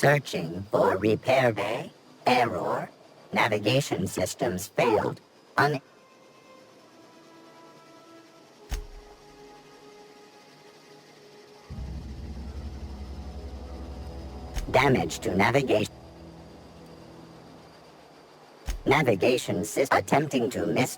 Searching for repair bay. Error. Navigation systems failed. Damage to navigation. Navigation system attempting to miss.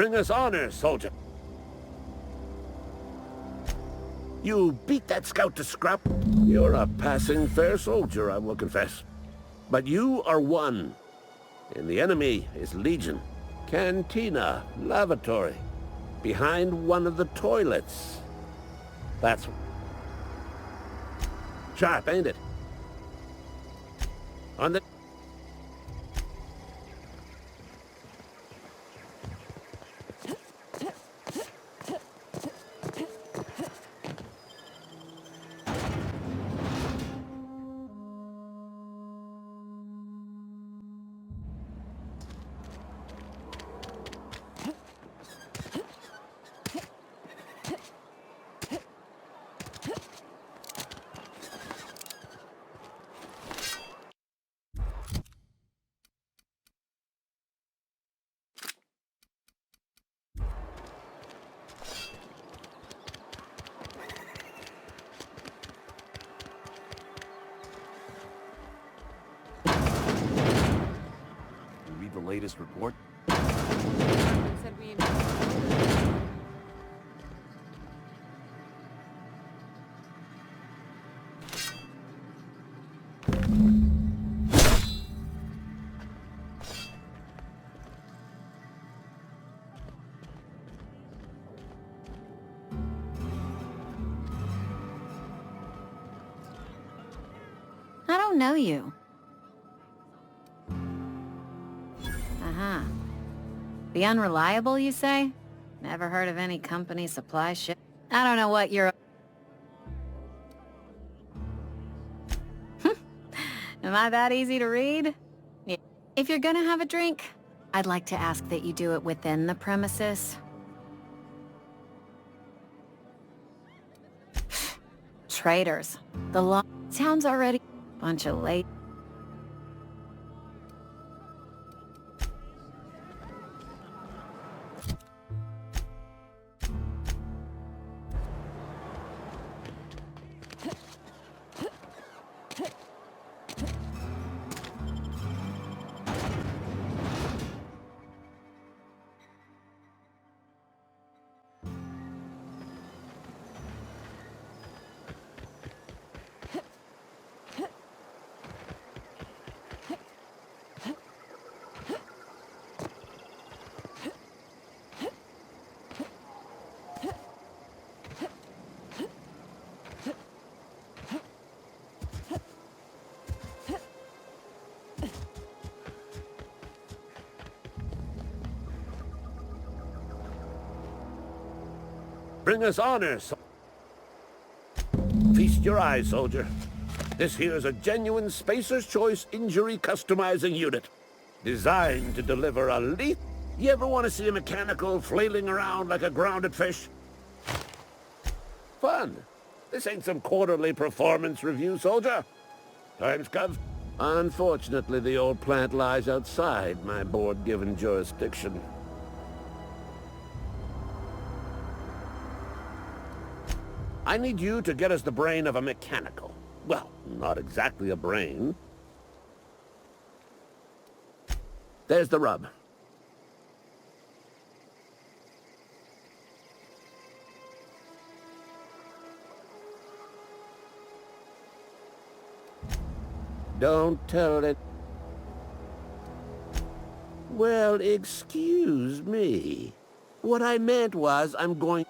Bring us honor, soldier. You beat that scout to scrap. You're a passing fair soldier, I will confess. But you are one, and the enemy is Legion. Cantina, lavatory, behind one of the toilets. That's sharp, ain't it? On the... Read the latest report? Said we I don't know you. Uh-huh. The unreliable, you say? Never heard of any company supply ship. I don't know what you're... Am I that easy to read? Yeah. If you're gonna have a drink, I'd like to ask that you do it within the premises. Traitors. The law... Town's already... Bunch of late... Bring us honor, Feast your eyes, soldier. This here's a genuine Spacer's Choice injury customizing unit. Designed to deliver a lethal... You ever want to see a mechanical flailing around like a grounded fish? Fun. This ain't some quarterly performance review, soldier. Time's come. Unfortunately, the old plant lies outside my board-given jurisdiction. I need you to get us the brain of a mechanical. Well, not exactly a brain. There's the rub. Don't tell it. Well, excuse me. What I meant was I'm going...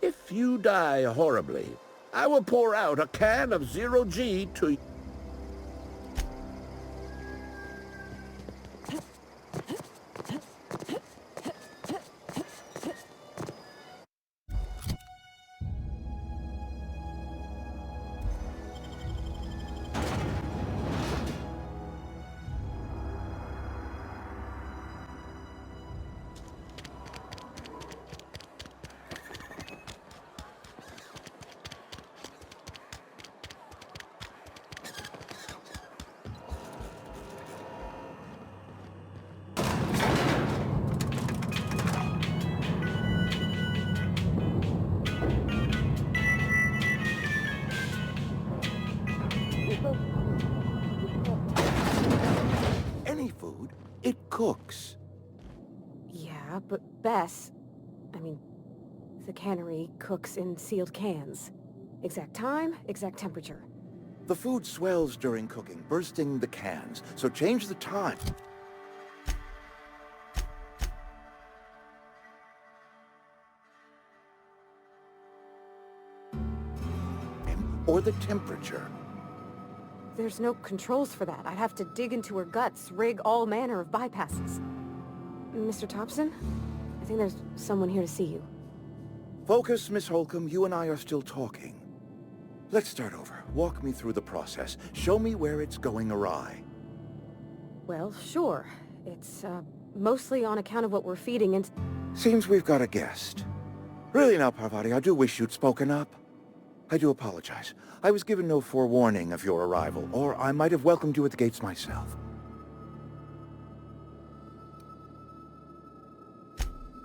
If you die horribly, I will pour out a can of 0G to you. Any food, it cooks. Yeah. Yeah, but the cannery cooks in sealed cans. Exact time, exact temperature. The food swells during cooking, bursting the cans, so change the time. Or the temperature. There's no controls for that. I'd have to dig into her guts, rig all manner of bypasses. Mr. Thompson? I think there's someone here to see you. Focus, Miss Holcomb. You and I are still talking. Let's start over. Walk me through the process. Show me where it's going awry. Well, sure. It's, mostly on account of what we're feeding and... Seems we've got a guest. Really now, Parvati, I do wish you'd spoken up. I do apologize. I was given no forewarning of your arrival, or I might have welcomed you at the gates myself.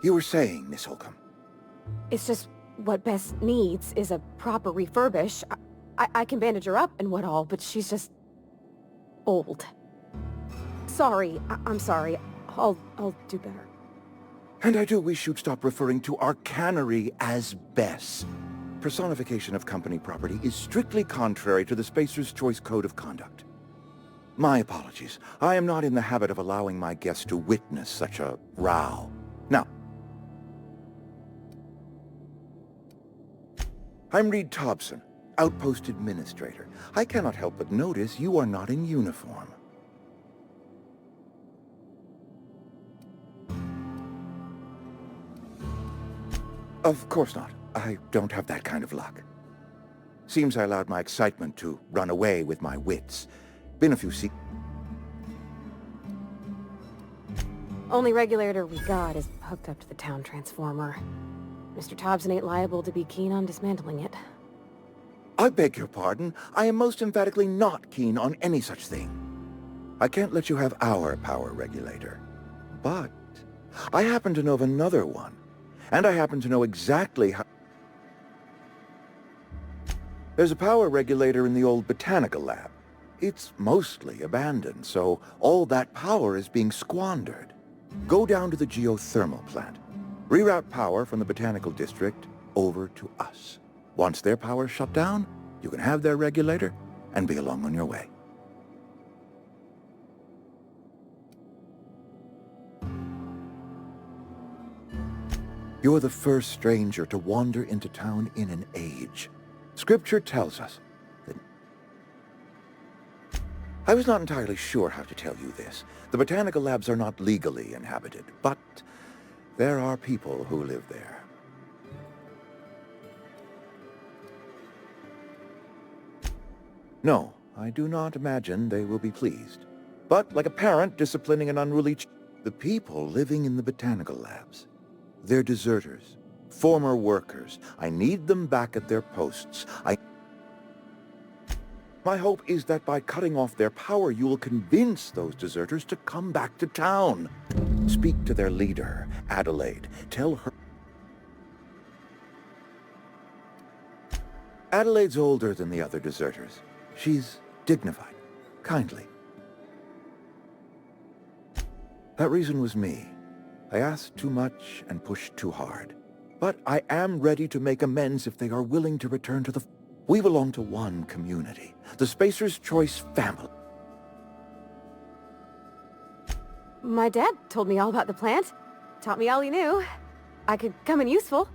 You were saying, Miss Holcomb. It's just what Bess needs is a proper refurbish. I can bandage her up and what all, but she's just... old. Sorry. I'm sorry. I'll do better. And I do wish you'd stop referring to our cannery as Bess. Personification of company property is strictly contrary to the Spacer's Choice Code of Conduct. My apologies. I am not in the habit of allowing my guests to witness such a row. Now, I'm Reed Thompson, Outpost Administrator. I cannot help but notice you are not in uniform. Of course not. I don't have that kind of luck. Seems I allowed my excitement to run away with my wits. Been a few Only regulator we got is hooked up to the town transformer. Mr. Thompson ain't liable to be keen on dismantling it. I beg your pardon. I am most emphatically not keen on any such thing. I can't let you have our power regulator. But I happen to know of another one. And I happen to know exactly how... There's a power regulator in the old botanical lab. It's mostly abandoned, so all that power is being squandered. Go down to the geothermal plant. Reroute power from the botanical district over to us. Once their power's shut down, you can have their regulator and be along on your way. You're the first stranger to wander into town in an age. Scripture tells us that... I was not entirely sure how to tell you this. The botanical labs are not legally inhabited, but there are people who live there. No, I do not imagine they will be pleased. But like a parent disciplining an unruly the people living in the botanical labs, they're deserters, former workers. I need them back at their posts. My hope is that by cutting off their power, you will convince those deserters to come back to town. Speak to their leader, Adelaide. Tell her... Adelaide's older than the other deserters. She's dignified, kindly. That reason was me. I asked too much and pushed too hard. But I am ready to make amends if they are willing to return to the... We belong to one community, the Spacer's Choice family. My dad told me all about the plant. Taught me all he knew. I could come in useful.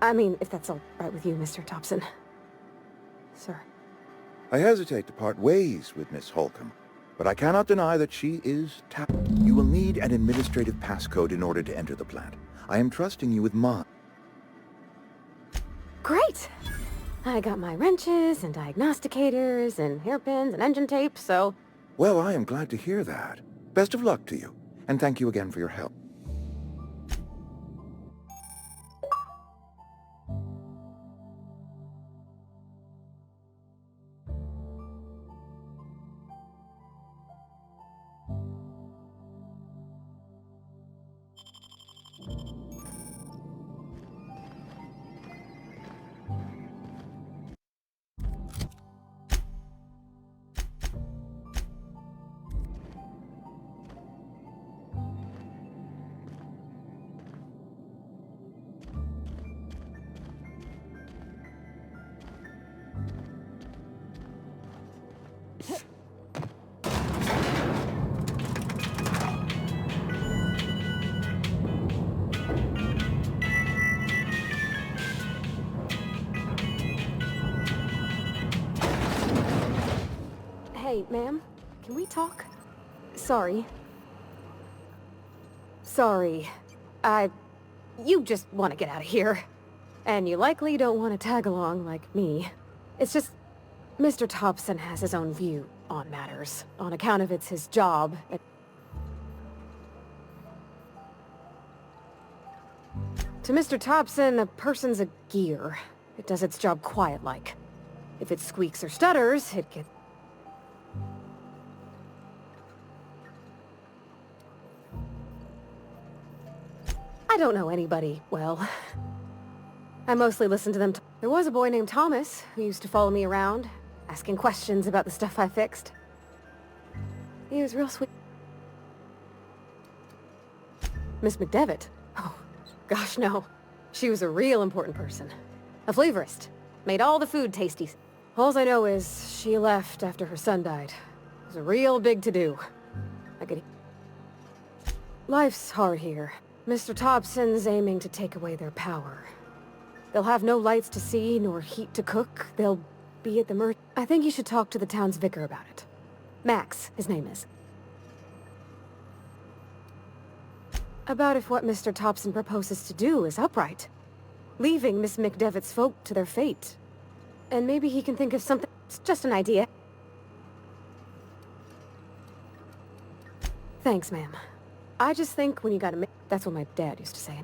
I mean, if that's all right with you, Mr. Thompson. Sir. I hesitate to part ways with Miss Holcomb, but I cannot deny that she is tapped. You will need an administrative passcode in order to enter the plant. I am trusting you with mine. Great! I got my wrenches and diagnosticators and hairpins and engine tape, so... Well, I am glad to hear that. Best of luck to you, and thank you again for your help. Ma'am, can we talk? Sorry. Sorry. You just want to get out of here. And you likely don't want to tag along like me. It's just... Mr. Thompson has his own view on matters, on account of it's his job. To Mr. Thompson, a person's a gear. It does its job quiet-like. If it squeaks or stutters, it gets... I don't know anybody well. I mostly listen to them. There was a boy named Thomas who used to follow me around, asking questions about the stuff I fixed. He was real sweet. Miss McDevitt? Oh, gosh, no. She was a real important person. A flavorist. Made all the food tasty. Alls I know is she left after her son died. It was a real big to-do. I could... Life's hard here. Mr. Thompson's aiming to take away their power. They'll have no lights to see, nor heat to cook. They'll be at the mercy. I think you should talk to the town's vicar about it. Max, his name is. About if what Mr. Thompson proposes to do is upright. Leaving Miss McDevitt's folk to their fate. And maybe he can think of something... It's just an idea. Thanks, ma'am. I just think when you gotta make... That's what my dad used to say.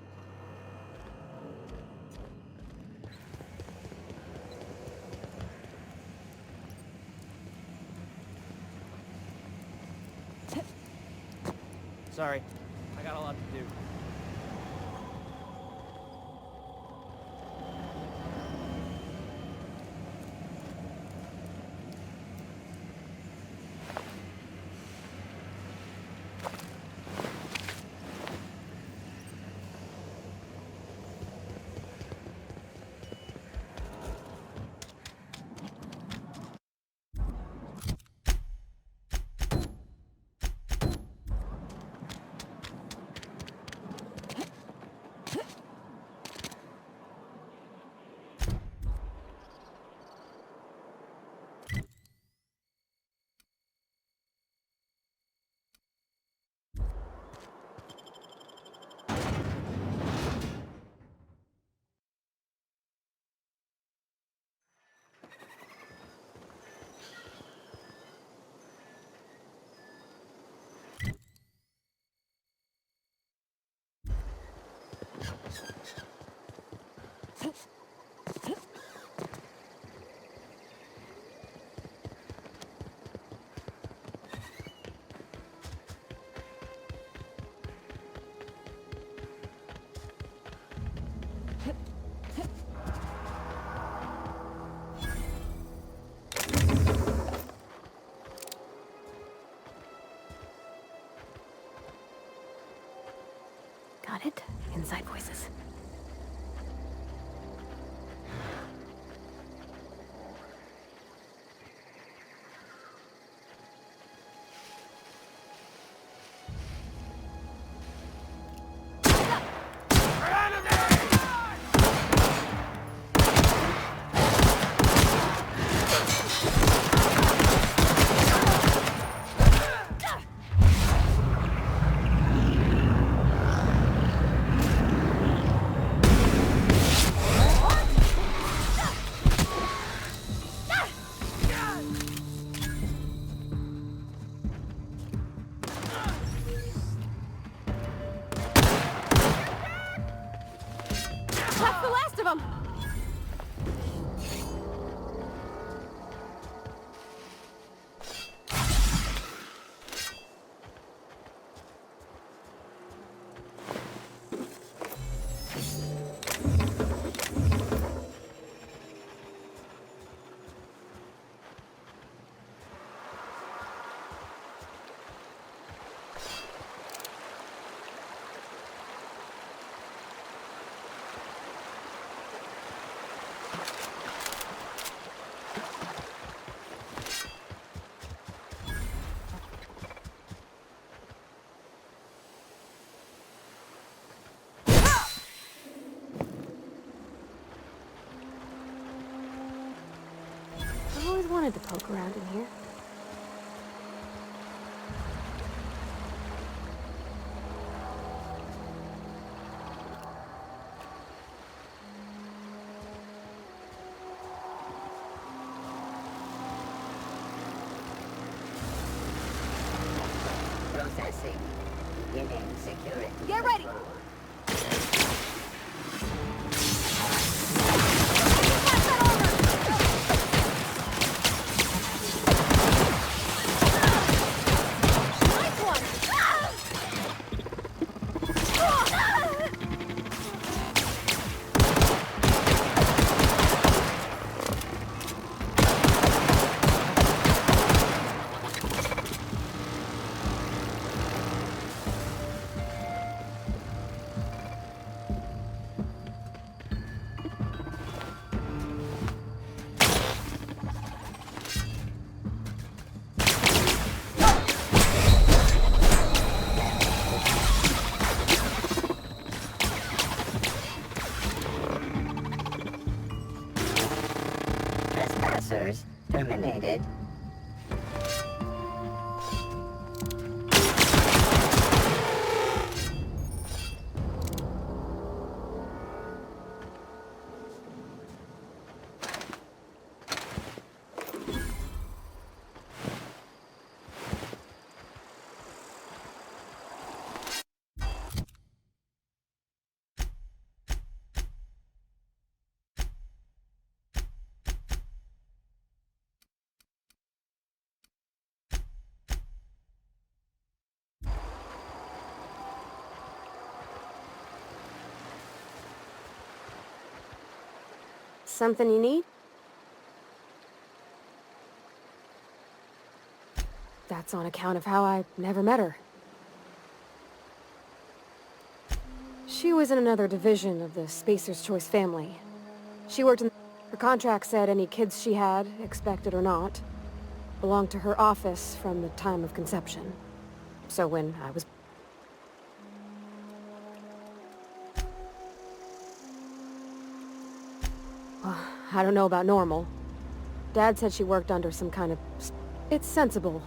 Sorry, I got a lot to do. Got it? Inside voices. That's the last of them! I always wanted to poke around in here. Processing. Beginning security. Get ready! Trespassers terminated. Something you need? That's on account of how I never met her. She was in another division of the Spacer's Choice family. She worked in... Her contract said any kids she had, expected or not, belonged to her office from the time of conception. So when I was... I don't know about normal. Dad said she worked under some kind of... It's sensible.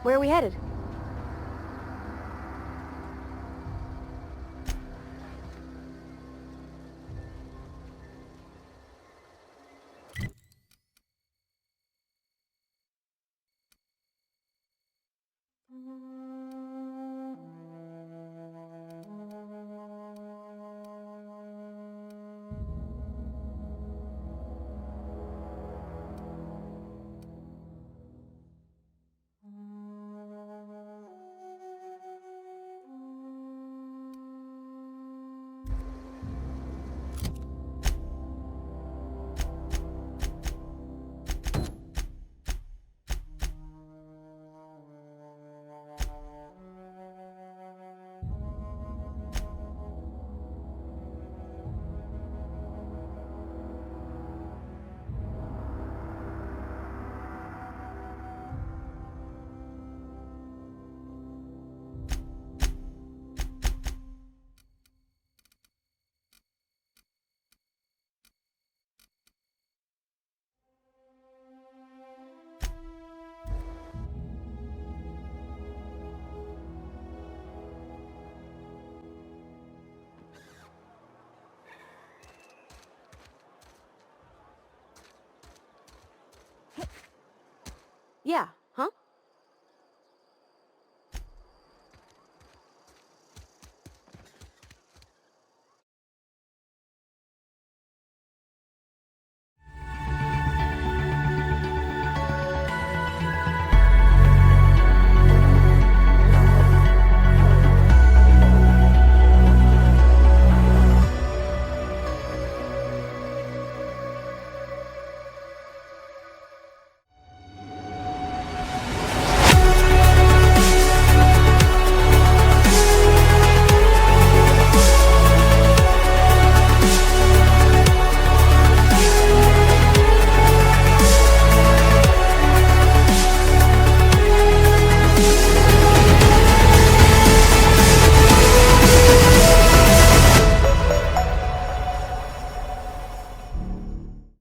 Where are we headed? Yeah,